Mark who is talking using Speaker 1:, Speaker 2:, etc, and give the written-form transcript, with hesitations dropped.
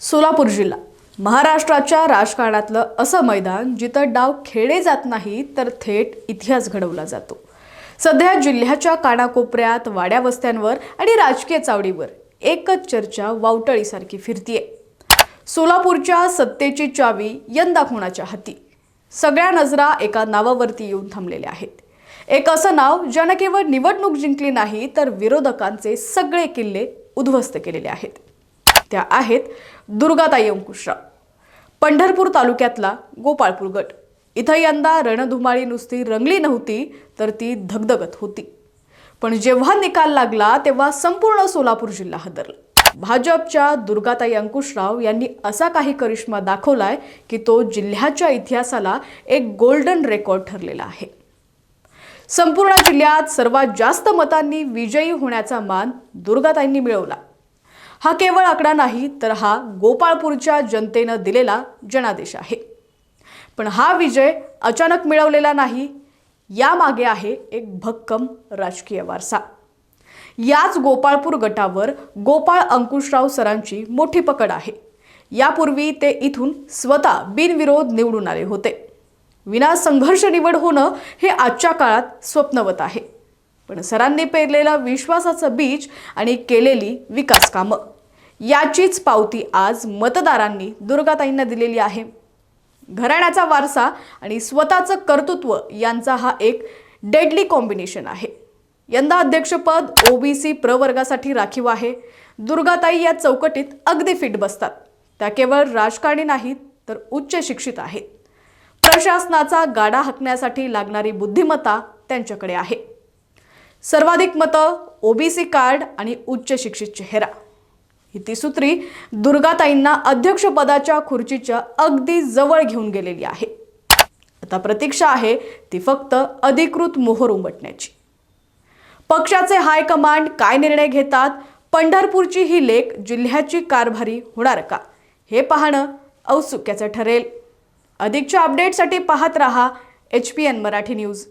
Speaker 1: सोलापूर जिल्हा महाराष्ट्राच्या राजकारणातलं असं मैदान जिथं डाव खेळले जात नाही तर थेट इतिहास घडवला जातो। सध्या जिल्ह्याच्या कानाकोपऱ्यात वाड्या वस्त्यांवर आणि राजकीय चावडीवर एकच चर्चा वावटळीसारखी फिरतीये। सोलापूरच्या सत्तेची चावी यंदा कोणाच्या हाती? सगळ्या नजरा एका नावावरती येऊन थांबलेल्या आहेत। एक असं नाव ज्याने केवळ निवडणूक जिंकली नाही तर विरोधकांचे सगळे किल्ले उद्ध्वस्त केलेले आहेत। त्या आहेत दुर्गाताई अंकुशराव। पंढरपूर तालुक्यातला गोपाळपूर गट। इथं यंदा रणधुमाळी नुसती रंगली नव्हती तर ती धगधगत होती। पण जेव्हा निकाल लागला तेव्हा संपूर्ण सोलापूर जिल्हा हादरला। भाजपच्या दुर्गाताई अंकुशराव यांनी असा काही करिश्मा दाखवलाय की तो जिल्ह्याच्या इतिहासाला एक गोल्डन रेकॉर्ड ठरलेला आहे। संपूर्ण जिल्ह्यात सर्वात जास्त मतांनी विजयी होण्याचा मान दुर्गाताईंनी मिळवला। हा केवळ आकडा नाही तर हा गोपाळपूरच्या जनतेने दिलेला जनादेश आहे। पण हा विजय अचानक मिळवलेला नाही, यामागे आहे एक भक्कम राजकीय वारसा। याच गोपाळपूर गटावर गोपाळ अंकुशराव सरांची मोठी पकड आहे। यापूर्वी ते इथून स्वतः बिनविरोध निवडून आले होते। विना संघर्ष निवड होणं हे आजच्या काळात स्वप्नवत आहे। पण सरांनी पेरलेलं विश्वासाचं बीज आणि केलेली विकास कामं याचीच पावती आज मतदारांनी दुर्गाताईंना दिलेली आहे। घराण्याचा वारसा आणि स्वतःचं कर्तृत्व यांचा हा एक डेडली कॉम्बिनेशन आहे। यंदा अध्यक्षपद ओबीसी प्रवर्गासाठी राखीव आहे। दुर्गाताई या चौकटीत अगदी फिट बसतात। त्या केवळ राजकारणी नाहीत तर उच्च शिक्षित आहेत। प्रशासनाचा गाडा हाकण्यासाठी लागणारी बुद्धिमत्ता त्यांच्याकडे आहे। सर्वाधिक मतं, ओबीसी कार्ड आणि उच्च शिक्षित चेहरा ही तिसूत्री दुर्गाताईंना अध्यक्षपदाच्या खुर्चीच्या अगदी जवळ घेऊन गेलेली आहे। आता प्रतीक्षा आहे ती फक्त अधिकृत मोहर उमटण्याची। पक्षाचे हायकमांड काय निर्णय घेतात? पंढरपूरची ही लेक जिल्ह्याची कारभारी होणार का? हे पाहणं औत्सुक्याचं ठरेल। अधिकच्या अपडेटसाठी पाहत रहा HPN मराठी न्यूज।